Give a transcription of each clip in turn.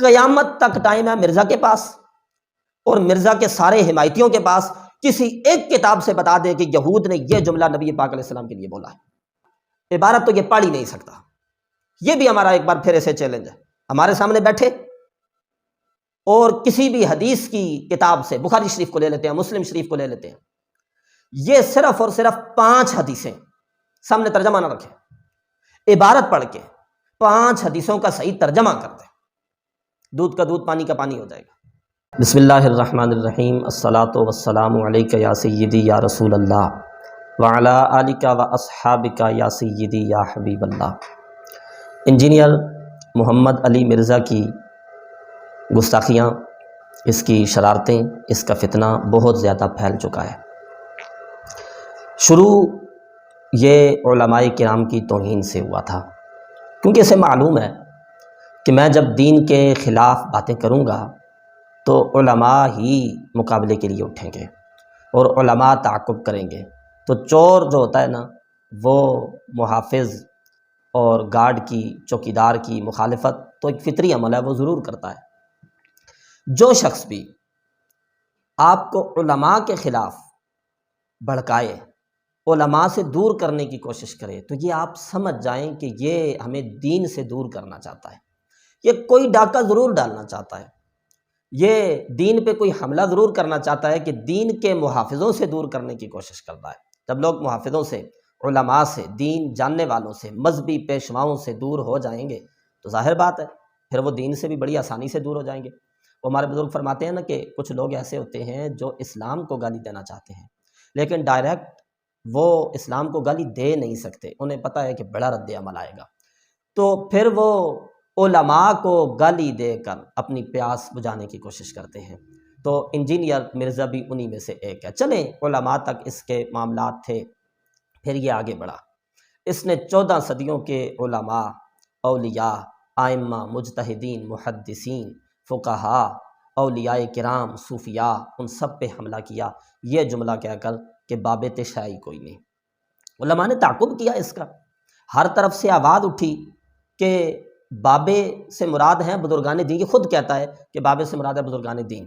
قیامت تک ٹائم ہے مرزا کے پاس اور مرزا کے سارے حمایتیوں کے پاس، کسی ایک کتاب سے بتا دے کہ یہود نے یہ جملہ نبی پاک علیہ السلام کے لیے بولا ہے، عبارت تو یہ پڑھ ہی نہیں سکتا۔ یہ بھی ہمارا ایک بار پھر ایسے چیلنج ہے، ہمارے سامنے بیٹھے اور کسی بھی حدیث کی کتاب سے، بخاری شریف کو لے لیتے ہیں، مسلم شریف کو لے لیتے ہیں، یہ صرف اور صرف 5 حدیثیں سامنے ترجمہ نہ رکھے، عبارت پڑھ کے 5 حدیثوں کا صحیح ترجمہ کر دیں، دودھ کا دودھ پانی کا پانی ہو جائے گا۔ بسم اللہ الرحمن الرحیم، الصلاۃ والسلام علیک یا سیدی یا رسول اللہ وعلی آلک و اصحابک یا سیدی یا حبیب اللہ۔ انجینئر محمد علی مرزا کی گستاخیاں، اس کی شرارتیں، اس کا فتنہ بہت زیادہ پھیل چکا ہے۔ شروع یہ علماء کرام کی توہین سے ہوا تھا، کیونکہ اسے معلوم ہے کہ میں جب دین کے خلاف باتیں کروں گا تو علماء ہی مقابلے کے لیے اٹھیں گے اور علماء تعاقب کریں گے، تو چور جو ہوتا ہے نا، وہ محافظ اور گارڈ کی، چوکیدار کی مخالفت تو ایک فطری عمل ہے، وہ ضرور کرتا ہے۔ جو شخص بھی آپ کو علماء کے خلاف بھڑکائے، علماء سے دور کرنے کی کوشش کرے، تو یہ آپ سمجھ جائیں کہ یہ ہمیں دین سے دور کرنا چاہتا ہے، یہ کوئی ڈاکہ ضرور ڈالنا چاہتا ہے، یہ دین پہ کوئی حملہ ضرور کرنا چاہتا ہے، کہ دین کے محافظوں سے دور کرنے کی کوشش کرتا ہے۔ جب لوگ محافظوں سے، علماء سے، دین جاننے والوں سے، مذہبی پیشواؤں سے دور ہو جائیں گے تو ظاہر بات ہے پھر وہ دین سے بھی بڑی آسانی سے دور ہو جائیں گے۔ وہ ہمارے بزرگ فرماتے ہیں نا کہ کچھ لوگ ایسے ہوتے ہیں جو اسلام کو گالی دینا چاہتے ہیں، لیکن ڈائریکٹ وہ اسلام کو گالی دے نہیں سکتے، انہیں پتہ ہے کہ بڑا رد عمل آئے گا، تو پھر وہ علماء کو گالی دے کر اپنی پیاس بجھانے کی کوشش کرتے ہیں۔ تو انجینئر مرزا بھی انہی میں سے ایک ہے۔ چلیں، علماء تک اس کے معاملات تھے، پھر یہ آگے بڑھا۔ اس نے 14 صدیوں کے علماء، اولیاء، ائمہ، مجتہدین، محدثین، فقہاء، اولیاء کرام، صوفیاء، ان سب پہ حملہ کیا، یہ جملہ کہہ کر کہ باب تشیع کوئی نہیں۔ علماء نے تعاقب کیا اس کا، ہر طرف سے آواز اٹھی کہ بابے سے مراد ہیں بزرگان دین، یہ خود کہتا ہے کہ بابے سے مراد ہے بزرگان دین،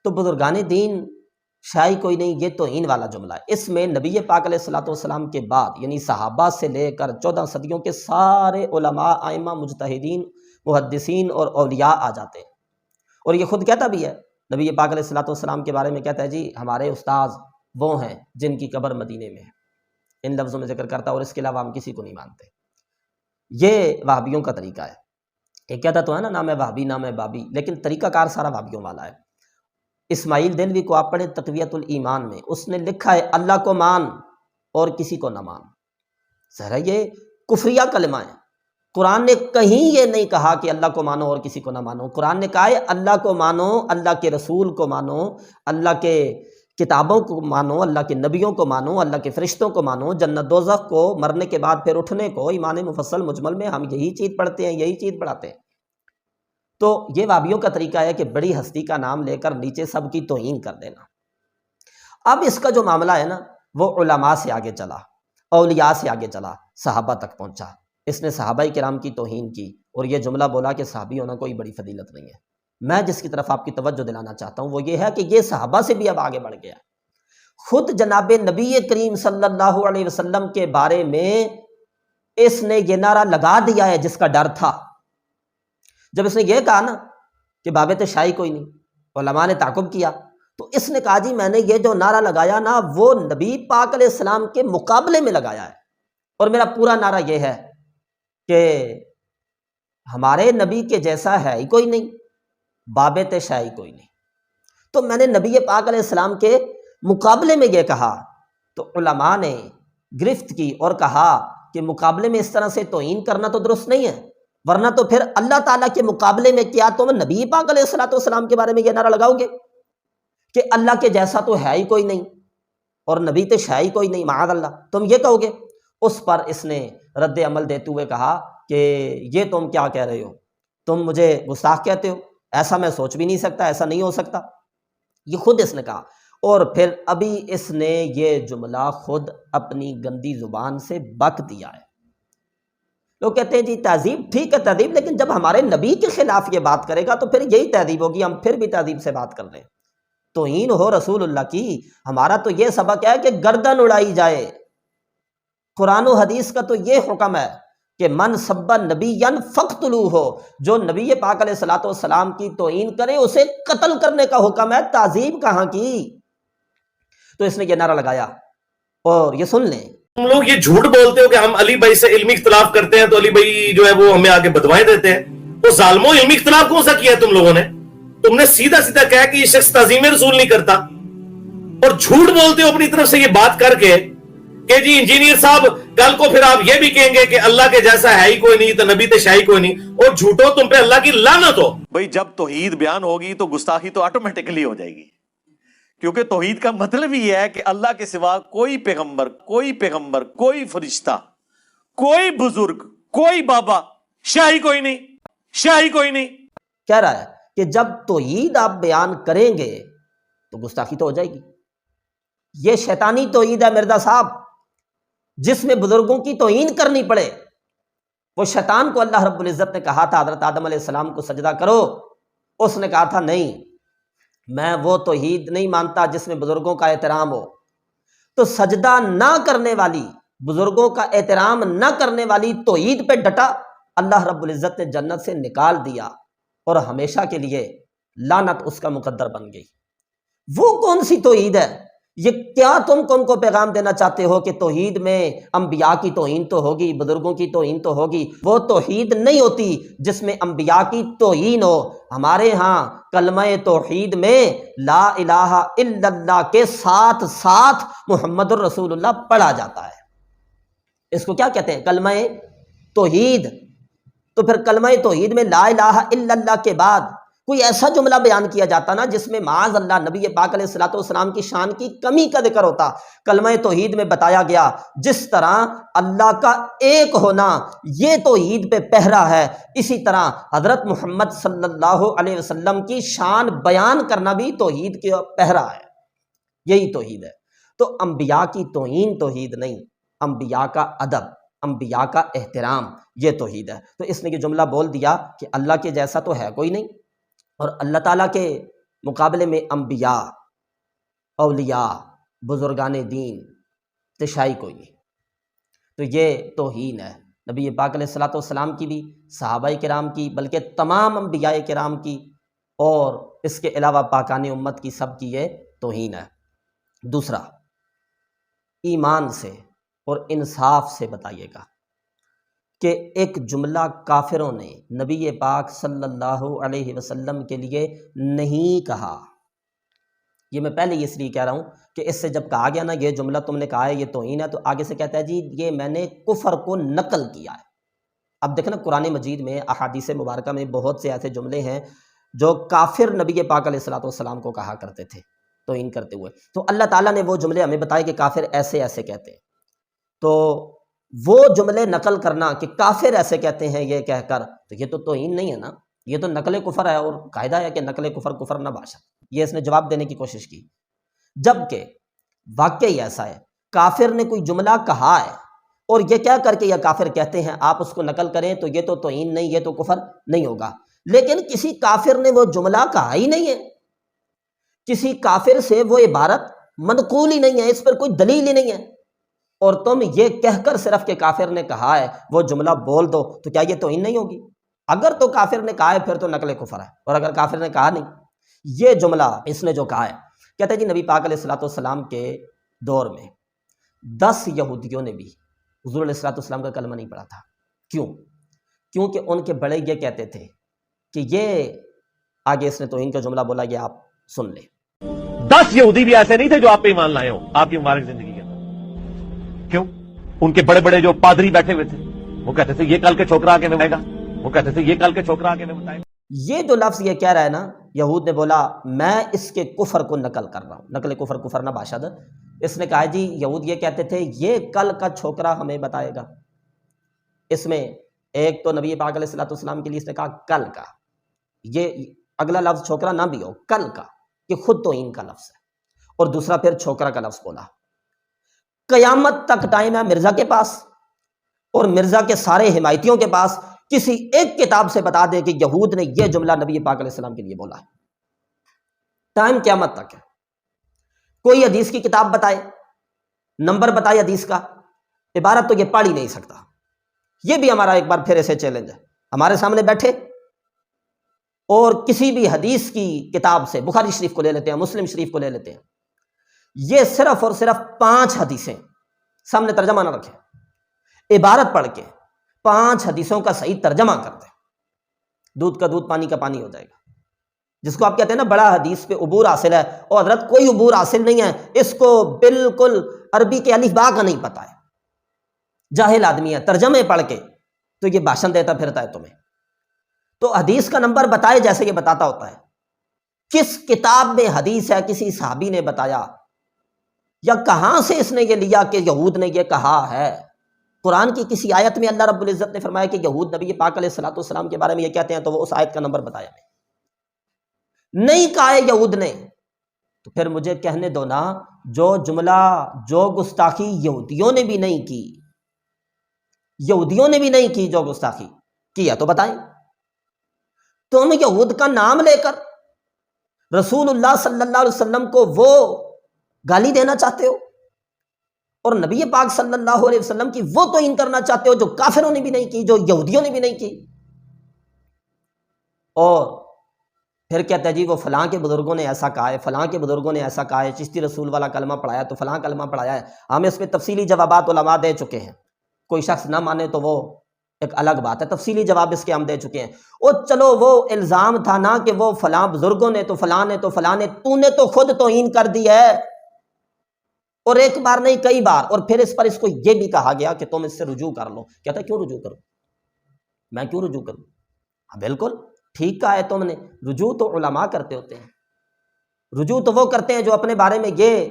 تو بزرگان دین شاعی کوئی نہیں، یہ توہین والا جملہ ہے۔ اس میں نبی پاک علیہ الصلوۃ والسلام کے بعد، یعنی صحابہ سے لے کر 14 صدیوں کے سارے علماء، ائمہ، مجتہدین، محدثین اور اولیاء آ جاتے ہیں، اور یہ خود کہتا بھی ہے، نبی پاک علیہ الصلوۃ والسلام کے بارے میں کہتا ہے جی ہمارے استاذ وہ ہیں جن کی قبر مدینے میں ہے، ان لفظوں میں ذکر کرتا ہے، اور اس کے علاوہ ہم کسی کو نہیں مانتے۔ یہ وہابیوں کا طریقہ ہے، ایک کہتا تو ہے نا نام ہے وہابی، نام ہے بابی، لیکن طریقہ کار سارا وہابیوں والا ہے۔ اسماعیل دلوی کو آپ پڑھیں تقویۃ الایمان میں، اس نے لکھا ہے اللہ کو مان اور کسی کو نہ مان۔ ذرا یہ کفریہ کلمہ ہے، قرآن نے کہیں یہ نہیں کہا کہ اللہ کو مانو اور کسی کو نہ مانو، قرآن نے کہا ہے اللہ کو مانو، اللہ کے رسول کو مانو، اللہ کے کتابوں کو مانو، اللہ کے نبیوں کو مانو، اللہ کے فرشتوں کو مانو، جنت دوزخ کو، مرنے کے بعد پھر اٹھنے کو۔ ایمان مفصل مجمل میں ہم یہی چیز پڑھتے ہیں، یہی چیز پڑھاتے ہیں۔ تو یہ وہابیوں کا طریقہ ہے کہ بڑی ہستی کا نام لے کر نیچے سب کی توہین کر دینا۔ اب اس کا جو معاملہ ہے نا، وہ علماء سے آگے چلا، اولیاء سے آگے چلا، صحابہ تک پہنچا۔ اس نے صحابہ کرام کی توہین کی اور یہ جملہ بولا کہ صحابی ہونا کوئی بڑی فضیلت نہیں ہے۔ میں جس کی طرف آپ کی توجہ دلانا چاہتا ہوں وہ یہ ہے کہ یہ صحابہ سے بھی اب آگے بڑھ گیا۔ خود جناب نبی کریم صلی اللہ علیہ وسلم کے بارے میں اس نے یہ نعرہ لگا دیا ہے جس کا ڈر تھا۔ جب اس نے یہ کہا نا کہ باب تشیع کوئی نہیں، علماء نے تعاقب کیا، تو اس نے کہا جی میں نے یہ جو نعرہ لگایا نا وہ نبی پاک علیہ السلام کے مقابلے میں لگایا ہے، اور میرا پورا نعرہ یہ ہے کہ ہمارے نبی کے جیسا ہے ہی کوئی نہیں، باب تشیع کوئی نہیں۔ تو میں نے نبی پاک علیہ السلام کے مقابلے میں یہ کہا، تو علماء نے گرفت کی اور کہا کہ مقابلے میں اس طرح سے توہین کرنا تو درست نہیں ہے، ورنہ تو پھر اللہ تعالیٰ کے مقابلے میں کیا تم نبی پاک علیہ الصلوۃ والسلام کے بارے میں یہ نعرہ لگاؤ گے کہ اللہ کے جیسا تو ہے ہی کوئی نہیں اور نبی تشیع کوئی نہیں، معاذ اللہ، تم یہ کہو گے؟ اس پر اس نے رد عمل دیتے ہوئے کہا کہ یہ تم کیا کہہ رہے ہو، تم مجھے گستاخ کہتے ہو، ایسا میں سوچ بھی نہیں سکتا، ایسا نہیں ہو سکتا۔ یہ خود اس نے کہا، اور پھر ابھی اس نے یہ جملہ خود اپنی گندی زبان سے بک دیا ہے، لوگ کہتے ہیں جی تہذیب ٹھیک ہے تہذیب، لیکن جب ہمارے نبی کے خلاف یہ بات کرے گا تو پھر یہی تہذیب ہوگی، ہم پھر بھی تہذیب سے بات کر رہے ہیں۔ توہین ہو رسول اللہ کی، ہمارا تو یہ سبق ہے کہ گردن اڑائی جائے۔ قرآن و حدیث کا تو یہ حکم ہے کہ من سب نبیا فاقتلوہ، جو نبی پاک علیہ الصلوۃ والسلام کی توہین کرے اسے قتل کرنے کا حکم ہے، تعذیب کہاں کی؟ تو اس نے یہ نعرہ لگایا، اور یہ سن لیں، تم لوگ یہ جھوٹ بولتے ہو کہ ہم علی بھائی سے علمی اختلاف کرتے ہیں تو علی بھائی جو ہے وہ ہمیں آگے بدوائیں دیتے ہیں۔ تو ظالموں، علمی اختلاف کون سا کیا ہے تم لوگوں نے؟ تم نے سیدھا سیدھا کہا کہ یہ شخص تعظیم رسول نہیں کرتا، اور جھوٹ بولتے ہو اپنی طرف سے یہ بات کر کے کہ جی انجینئر صاحب کل کو پھر آپ یہ بھی کہیں گے کہ اللہ کے جیسا ہے ہی کوئی نہیں، تو نبی تے شاہی کوئی نہیں، اور جھوٹو تم پہ اللہ کی لعنت ہو۔ بھئی جب توحید بیان ہوگی تو گستاخی تو آٹومیٹکلی ہو جائے گی، کیونکہ توحید کا مطلب ہی ہے کہ اللہ کے سوا کوئی پیغمبر، کوئی فرشتہ، کوئی بزرگ، کوئی بابا، شاہی کوئی نہیں۔ کہہ رہا ہے کہ جب توحید آپ بیان کریں گے تو گستاخی تو ہو جائے گی۔ یہ شیطانی توحید ہے مرزا صاحب، جس میں بزرگوں کی توہین کرنی پڑے۔ وہ شیطان کو اللہ رب العزت نے کہا تھا حضرت آدم علیہ السلام کو سجدہ کرو، اس نے کہا تھا نہیں، میں وہ توحید نہیں مانتا جس میں بزرگوں کا احترام ہو۔ تو سجدہ نہ کرنے والی، بزرگوں کا احترام نہ کرنے والی توحید پہ ڈٹا، اللہ رب العزت نے جنت سے نکال دیا، اور ہمیشہ کے لیے لعنت اس کا مقدر بن گئی۔ وہ کون سی توحید ہے؟ یہ کیا تم قوم کو پیغام دینا چاہتے ہو کہ توحید میں انبیاء کی توہین تو ہوگی، بزرگوں کی توہین تو ہوگی؟ وہ توحید نہیں ہوتی جس میں انبیاء کی توہین ہو۔ ہمارے ہاں کلمہ توحید میں لا الہ الا اللہ کے ساتھ ساتھ محمد الرسول اللہ پڑھا جاتا ہے۔ اس کو کیا کہتے ہیں؟ کلمہ توحید۔ تو پھر کلمہ توحید میں لا الہ الا اللہ کے بعد کوئی ایسا جملہ بیان کیا جاتا نا جس میں معاذ اللہ نبی پاک علیہ الصلوۃ والسلام کی شان کی کمی کا ذکر ہوتا۔ کلمہ توحید میں بتایا گیا جس طرح اللہ کا ایک ہونا یہ توحید پہ پہرا ہے، اسی طرح حضرت محمد صلی اللہ علیہ وسلم کی شان بیان کرنا بھی توحید کے پہرا ہے، یہی توحید ہے۔ تو انبیاء کی توہین توحید نہیں، انبیاء کا ادب، انبیاء کا احترام، یہ توحید ہے۔ تو اس نے یہ جملہ بول دیا کہ اللہ کے جیسا تو ہے کوئی نہیں، اور اللہ تعالیٰ کے مقابلے میں انبیاء، اولیاء، بزرگان دین، تشائی کوئی نہیں۔ تو یہ توہین ہے نبی پاک علیہ الصلوۃ والسلام کی بھی، صحابہ کرام کی، بلکہ تمام انبیاء کرام کی، اور اس کے علاوہ پاکان امت کی، سب کی یہ توہین ہے۔ دوسرا، ایمان سے اور انصاف سے بتائیے گا کہ ایک جملہ کافروں نے نبی پاک صلی اللہ علیہ وسلم کے لیے نہیں کہا۔ یہ میں پہلے اس لیے کہہ رہا ہوں کہ اس سے جب کہا گیا نا یہ جملہ تم نے کہا ہے یہ توہین ہے، تو آگے سے کہتا ہے جی یہ میں نے کفر کو نقل کیا ہے۔ اب دیکھیں نا قرآن مجید میں، احادیث مبارکہ میں بہت سے ایسے جملے ہیں جو کافر نبی پاک علیہ الصلوۃ والسلام کو کہا کرتے تھے توہین کرتے ہوئے، تو اللہ تعالیٰ نے وہ جملے ہمیں بتائے کہ کافر ایسے ایسے کہتے ہیں۔ تو وہ جملے نقل کرنا کہ کافر ایسے کہتے ہیں یہ کہہ کر، تو یہ تو توہین نہیں ہے نا، یہ تو نقل کفر ہے، اور قاعدہ ہے کہ نقل کفر کفر نہ باشد۔ یہ اس نے جواب دینے کی کوشش کی، جبکہ واقعی ایسا ہے، کافر نے کوئی جملہ کہا ہے اور یہ کیا کر کے یہ کافر کہتے ہیں آپ اس کو نقل کریں تو یہ تو توہین نہیں، یہ تو کفر نہیں ہوگا۔ لیکن کسی کافر نے وہ جملہ کہا ہی نہیں ہے، کسی کافر سے وہ عبارت منقول ہی نہیں ہے، اس پر کوئی دلیل ہی نہیں ہے، اور تم یہ کہہ کر صرف کہ کافر نے کہا ہے وہ جملہ بول دو، تو کیا یہ توہین نہیں ہوگی؟ اگر تو کافر نے کہا ہے پھر تو نقل کفر ہے، اور اگر کافر نے کہا نہیں، یہ جملہ اس نے جو کہا ہے، کہتا ہے جی نبی پاک علیہ الصلوۃ والسلام کے دور میں 10 یہودیوں نے بھی حضور علیہ الصلوۃ والسلام کا کلمہ نہیں پڑھا تھا۔ کیوں؟ کیونکہ ان کے بڑے یہ کہتے تھے کہ یہ آگے اس نے توہین کا جملہ بولا، یہ آپ سن لیں۔ 10 یہودی بھی ایسے نہیں تھے جو آپ پہ ایمان لائے ہوں آپ کی مبارک زندگی کے اندر۔ کیوں؟ ان کے بڑے بڑے جو پادری بیٹھے ہوئے تھے وہ کہتے تھے یہ کل کے چھوکرا آگے میں بتائے گا، وہ کہتے تھے یہ کل کے چھوکرا آگے میں بتائے گا۔ یہ جو لفظ یہ کہہ رہا ہے نا، یہود نے بولا میں اس کے کفر کو نقل کر رہا ہوں، نقل کفر کفر نہ باشد۔ اس نے کہا جی یہود یہ کہتے تھے یہ کل کا چھوکرا ہمیں بتائے گا۔ اس میں ایک تو نبی پاک علیہ الصلوۃ والسلام کے لیے اس نے کہا کل کا، یہ اگلا لفظ چھوکرا نہ بھی ہو، کل کا، یہ خود توہین کا لفظ ہے، اور دوسرا پھر چھوکرا کا لفظ بولا۔ قیامت تک ٹائم ہے مرزا کے پاس، اور مرزا کے سارے حمایتیوں کے پاس کسی ایک کتاب سے بتا دے کہ یہود نے یہ جملہ نبی پاک علیہ السلام کے لیے بولا ہے، ٹائم قیامت تک ہے۔ کوئی حدیث کی کتاب بتائے، نمبر بتائے حدیث کا، عبارت تو یہ پڑھ ہی نہیں سکتا۔ یہ بھی ہمارا ایک بار پھر ایسے چیلنج ہے، ہمارے سامنے بیٹھے اور کسی بھی حدیث کی کتاب سے، بخاری شریف کو لے لیتے ہیں، مسلم شریف کو لے لیتے ہیں، یہ صرف اور صرف 5 حدیثیں سامنے ترجمہ نہ رکھیں، عبارت پڑھ کے 5 حدیثوں کا صحیح ترجمہ کر دیں، دودھ کا دودھ پانی کا پانی ہو جائے گا۔ جس کو آپ کہتے ہیں نا بڑا حدیث پہ عبور حاصل ہے، اور حضرت کوئی عبور حاصل نہیں ہے، اس کو بالکل عربی کے الف با کا نہیں پتا ہے، جاہل آدمی ہے، ترجمے پڑھ کے تو یہ بھاشن دیتا پھرتا ہے تمہیں۔ تو حدیث کا نمبر بتائے جیسے یہ بتاتا ہوتا ہے، کس کتاب میں حدیث ہے، کسی صحابی نے بتایا، یا کہاں سے اس نے یہ لیا کہ یہود نے یہ کہا ہے۔ قرآن کی کسی آیت میں اللہ رب العزت نے فرمایا کہ یہود نبی پاک علیہ الصلوۃ والسلام کے بارے میں یہ کہتے ہیں، تو وہ اس آیت کا نمبر بتایا نہیں کہا ہے یہود نے، تو پھر مجھے کہنے دو نا، جو جملہ، جو گستاخی یہودیوں نے بھی نہیں کی، یہودیوں نے بھی نہیں کی، جو گستاخی کیا تو بتائیں۔ تم یہود کا نام لے کر رسول اللہ صلی اللہ علیہ وسلم کو وہ گالی دینا چاہتے ہو، اور نبی پاک صلی اللہ علیہ وسلم کی وہ توہین کرنا چاہتے ہو جو کافروں نے بھی نہیں کی، جو یہودیوں نے بھی نہیں کی، اور پھر کہتا ہے جی وہ فلاں کے بزرگوں نے ایسا کہا ہے، فلاں کے بزرگوں نے ایسا کہا ہے، چشتی رسول والا کلمہ پڑھایا تو فلاں کلمہ پڑھایا ہے۔ ہم اس پہ تفصیلی جوابات علماء دے چکے ہیں، کوئی شخص نہ مانے تو وہ ایک الگ بات ہے، تفصیلی جواب اس کے ہم دے چکے ہیں۔ اور چلو وہ الزام تھا نا کہ وہ فلاں بزرگوں نے تو فلاں نے تو فلاں نے، تو نے تو خود توہین کر دی ہے، اور ایک بار نہیں کئی بار، اور پھر اس پر اس کو یہ بھی کہا گیا کہ تم اس سے رجوع کر لو۔ کہتا ہے کیوں رجوع کروں، میں کیوں رجوع کروں؟ ہاں بالکل ٹھیک کہا ہے تم نے، رجوع تو علماء کرتے ہوتے ہیں، رجوع تو وہ کرتے ہیں جو اپنے بارے میں یہ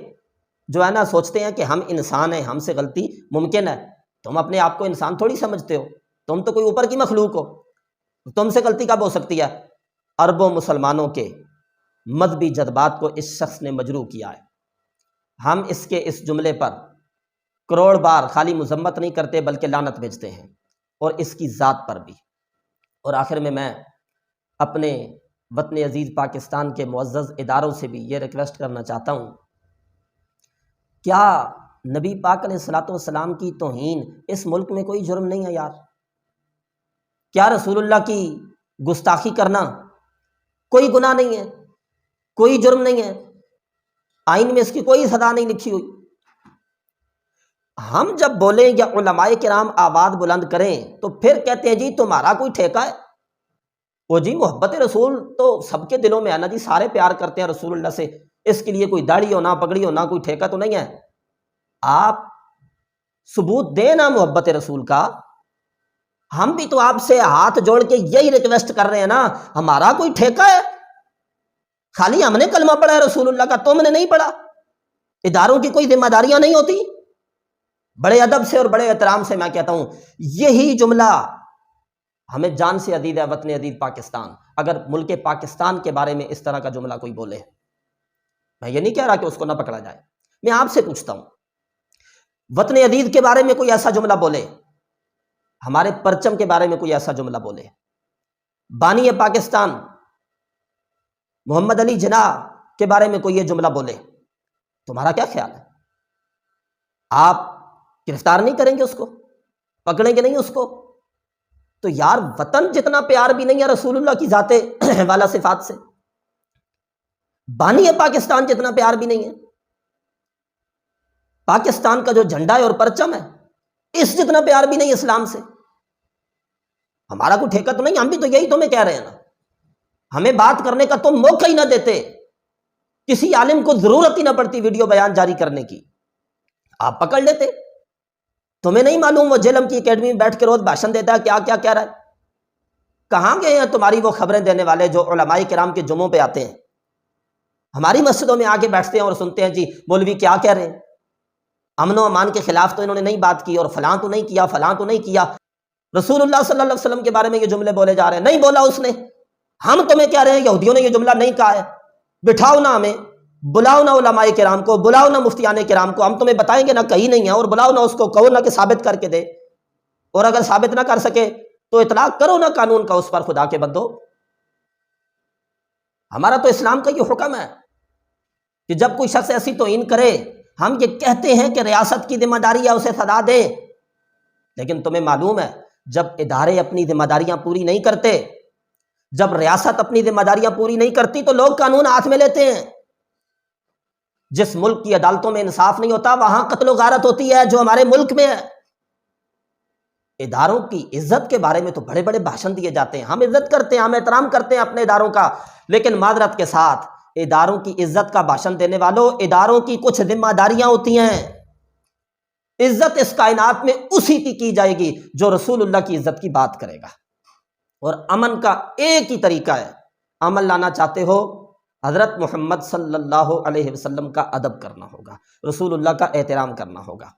جو ہے نا سوچتے ہیں کہ ہم انسان ہیں، ہم سے غلطی ممکن ہے۔ تم اپنے آپ کو انسان تھوڑی سمجھتے ہو، تم تو کوئی اوپر کی مخلوق ہو، تم سے غلطی کب ہو سکتی ہے؟ اربوں مسلمانوں کے مذہبی جذبات کو اس شخص نے مجروح کیا ہے۔ ہم اس کے اس جملے پر کروڑ بار خالی مذمت نہیں کرتے بلکہ لعنت بھیجتے ہیں، اور اس کی ذات پر بھی۔ اور آخر میں اپنے وطن عزیز پاکستان کے معزز اداروں سے بھی یہ ریکویسٹ کرنا چاہتا ہوں، کیا نبی پاک علیہ الصلوۃ والسلام کی توہین اس ملک میں کوئی جرم نہیں ہے یار؟ کیا رسول اللہ کی گستاخی کرنا کوئی گناہ نہیں ہے، کوئی جرم نہیں ہے؟ آئین میں اس کی کوئی سزا نہیں لکھی ہوئی۔ ہم جب بولیں یا علماء کرام آواز بلند کریں تو پھر کہتے ہیں جی تمہارا کوئی ٹھیکہ ہے؟ وہ جی محبت رسول تو سب کے دلوں میں ہے نا جی، سارے پیار کرتے ہیں رسول اللہ سے، اس کے لیے کوئی داڑھی ہو نہ پگڑی ہو نہ کوئی ٹھیکہ تو نہیں ہے۔ آپ ثبوت دیں نا محبت رسول کا۔ ہم بھی تو آپ سے ہاتھ جوڑ کے یہی ریکویسٹ کر رہے ہیں نا، ہمارا کوئی ٹھیکہ ہے؟ خالی ہم نے کلمہ پڑھا ہے رسول اللہ کا، تم نے نہیں پڑھا؟ اداروں کی کوئی ذمہ داریاں نہیں ہوتی؟ بڑے ادب سے اور بڑے احترام سے میں کہتا ہوں، یہی جملہ ہمیں جان سے عزیز ہے وطن عزیز پاکستان۔ اگر ملک پاکستان کے بارے میں اس طرح کا جملہ کوئی بولے، میں یہ نہیں کہہ رہا کہ اس کو نہ پکڑا جائے، میں آپ سے پوچھتا ہوں وطن عزیز کے بارے میں کوئی ایسا جملہ بولے، ہمارے پرچم کے بارے میں کوئی ایسا جملہ بولے، بانی پاکستان محمد علی جناح کے بارے میں کوئی یہ جملہ بولے، تمہارا کیا خیال ہے؟ آپ گرفتار نہیں کریں گے اس کو؟ پکڑیں گے نہیں اس کو؟ تو یار وطن جتنا پیار بھی نہیں ہے رسول اللہ کی ذات والا صفات سے، بانی پاکستان جتنا پیار بھی نہیں ہے، پاکستان کا جو جھنڈا ہے اور پرچم ہے اس جتنا پیار بھی نہیں اسلام سے۔ ہمارا کوئی ٹھیکہ تو نہیں، ہم بھی تو یہی تمہیں کہہ رہے ہیں نا، ہمیں بات کرنے کا تم موقع ہی نہ دیتے، کسی عالم کو ضرورت ہی نہ پڑتی ویڈیو بیان جاری کرنے کی، آپ پکڑ لیتے۔ تمہیں نہیں معلوم وہ جیلم کی اکیڈمی میں بیٹھ کے روز بھاشن دیتا ہے کیا کیا کہہ رہا ہے؟ کہاں گئے ہیں تمہاری وہ خبریں دینے والے جو علماء کرام کے جمعوں پہ آتے ہیں، ہماری مسجدوں میں آگے بیٹھتے ہیں اور سنتے ہیں جی مولوی کیا کہہ رہے ہیں، امن و امان کے خلاف تو انہوں نے نہیں بات کی، اور فلاں تو نہیں کیا، فلاں تو نہیں کیا، رسول اللہ صلی اللہ علیہ وسلم کے بارے میں یہ جملے بولے جا رہے ہیں، نہیں بولا اس نے۔ ہم تمہیں کہہ رہے ہیں یہودیوں نے یہ جملہ نہیں کہا ہے، بٹھاؤ نا ہمیں، بلاؤ نا علماء کرام کو، بلاؤ نا مفتیان کرام کو، ہم تمہیں بتائیں گے نا کہیں نہیں ہے، اور بلاؤ نا اس کو، کہو نا کہ ثابت کر کے دے۔ اور اگر ثابت نہ کر سکے تو اطلاق کرو نا قانون کا اس پر، خدا کے بندو۔ ہمارا تو اسلام کا یہ حکم ہے کہ جب کوئی شخص ایسی توہین کرے، ہم یہ کہتے ہیں کہ ریاست کی ذمہ داری ہے اسے سزا دے، لیکن تمہیں معلوم ہے جب ادارے اپنی ذمہ داریاں پوری نہیں کرتے، جب ریاست اپنی ذمہ داریاں پوری نہیں کرتی تو لوگ قانون ہاتھ میں لیتے ہیں۔ جس ملک کی عدالتوں میں انصاف نہیں ہوتا وہاں قتل و غارت ہوتی ہے، جو ہمارے ملک میں ہے۔ اداروں کی عزت کے بارے میں تو بڑے بڑے بھاشن دیے جاتے ہیں، ہم عزت کرتے ہیں، ہم احترام کرتے ہیں اپنے اداروں کا، لیکن معذرت کے ساتھ اداروں کی عزت کا بھاشن دینے والوں، اداروں کی کچھ ذمہ داریاں ہوتی ہیں۔ عزت اس کائنات میں اسی کی جائے گی جو رسول اللہ کی عزت کی بات کرے گا، اور امن کا ایک ہی طریقہ ہے، امن لانا چاہتے ہو حضرت محمد صلی اللہ علیہ وسلم کا ادب کرنا ہوگا، رسول اللہ کا احترام کرنا ہوگا۔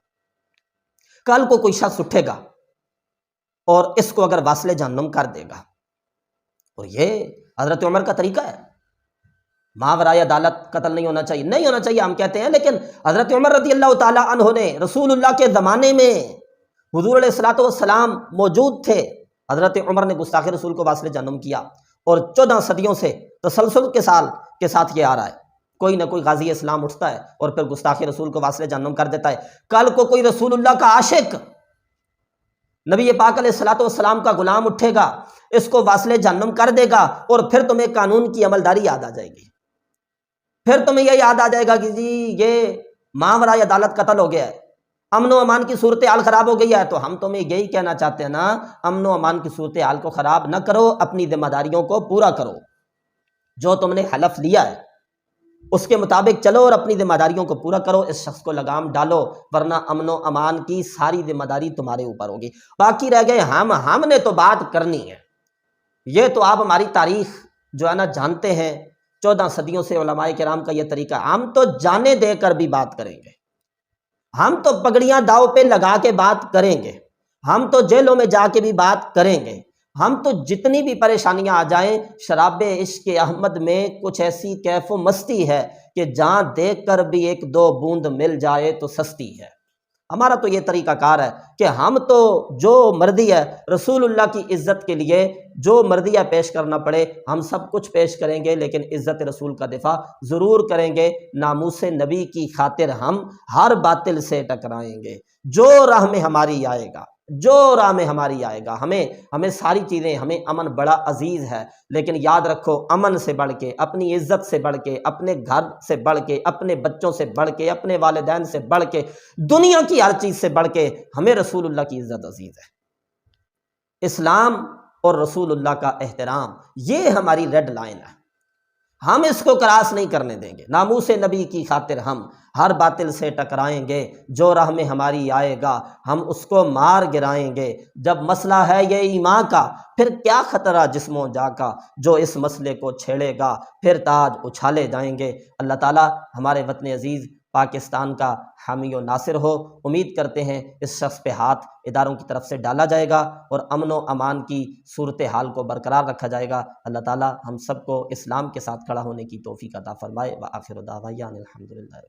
کل کو کوئی شخص اٹھے گا اور اس کو اگر واصل جہنم کر دے گا، اور یہ حضرت عمر کا طریقہ ہے، ماورائے عدالت قتل نہیں ہونا چاہیے، نہیں ہونا چاہیے ہم کہتے ہیں، لیکن حضرت عمر رضی اللہ تعالی عنہ نے رسول اللہ کے زمانے میں حضور علیہ الصلوۃ والسلام موجود تھے، حضرت عمر نے گستاخ رسول کو واصل جہنم کیا، اور 14 صدیوں سے تسلسل کے ساتھ یہ آ رہا ہے، کوئی نہ کوئی غازی اسلام اٹھتا ہے اور پھر گستاخ رسول کو واصل جہنم کر دیتا ہے۔ کل کو کوئی رسول اللہ کا عاشق، نبی پاک علیہ الصلوۃ والسلام کا غلام اٹھے گا، اس کو واصل جہنم کر دے گا، اور پھر تمہیں قانون کی عملداری یاد آ جائے گی، پھر تمہیں یہ یاد آ جائے گا کہ جی یہ ماورائے عدالت قتل ہو گیا ہے، امن و امان کی صورتحال خراب ہو گئی ہے۔ تو ہم تمہیں یہی کہنا چاہتے ہیں نا، امن و امان کی صورتحال کو خراب نہ کرو، اپنی ذمہ داریوں کو پورا کرو، جو تم نے حلف لیا ہے اس کے مطابق چلو اور اپنی ذمہ داریوں کو پورا کرو، اس شخص کو لگام ڈالو، ورنہ امن و امان کی ساری ذمہ داری تمہارے اوپر ہوگی۔ باقی رہ گئے ہم نے تو بات کرنی ہے، یہ تو آپ ہماری تاریخ جو ہے نا جانتے ہیں، 14 صدیوں سے علماء کرام کا یہ طریقہ، ہم تو جانے دے کر بھی بات کریں گے، ہم تو پگڑیاں داؤ پہ لگا کے بات کریں گے، ہم تو جیلوں میں جا کے بھی بات کریں گے، ہم تو جتنی بھی پریشانیاں آ جائیں، شراب عشق احمد میں کچھ ایسی کیف و مستی ہے کہ جان دیکھ کر بھی ایک دو بوند مل جائے تو سستی ہے۔ ہمارا تو یہ طریقہ کار ہے کہ ہم تو جو مرضی ہے رسول اللہ کی عزت کے لیے جو مرضی ہے پیش کرنا پڑے ہم سب کچھ پیش کریں گے، لیکن عزت رسول کا دفاع ضرور کریں گے، ناموس نبی کی خاطر ہم ہر باطل سے ٹکرائیں گے، جو راہ میں ہماری آئے گا، جو راہ میں ہماری آئے گا، ہمیں ساری چیزیں، ہمیں امن بڑا عزیز ہے، لیکن یاد رکھو امن سے بڑھ کے، اپنی عزت سے بڑھ کے، اپنے گھر سے بڑھ کے، اپنے بچوں سے بڑھ کے، اپنے والدین سے بڑھ کے، دنیا کی ہر چیز سے بڑھ کے ہمیں رسول اللہ کی عزت عزیز ہے۔ اسلام اور رسول اللہ کا احترام یہ ہماری ریڈ لائن ہے، ہم اس کو کراس نہیں کرنے دیں گے، ناموس نبی کی خاطر ہم ہر باطل سے ٹکرائیں گے، جو راہ میں ہماری آئے گا ہم اس کو مار گرائیں گے۔ جب مسئلہ ہے یہ ایمان کا، پھر کیا خطرہ جسم و جاں کا، جو اس مسئلے کو چھیڑے گا پھر تاج اچھالے جائیں گے۔ اللہ تعالیٰ ہمارے وطن عزیز پاکستان کا حامی و ناصر ہو۔ امید کرتے ہیں اس شخص پہ ہاتھ اداروں کی طرف سے ڈالا جائے گا اور امن و امان کی صورتحال کو برقرار رکھا جائے گا۔ اللہ تعالیٰ ہم سب کو اسلام کے ساتھ کھڑا ہونے کی توفیق عطا فرمائے۔ وآخر دعوانا الحمدللہ۔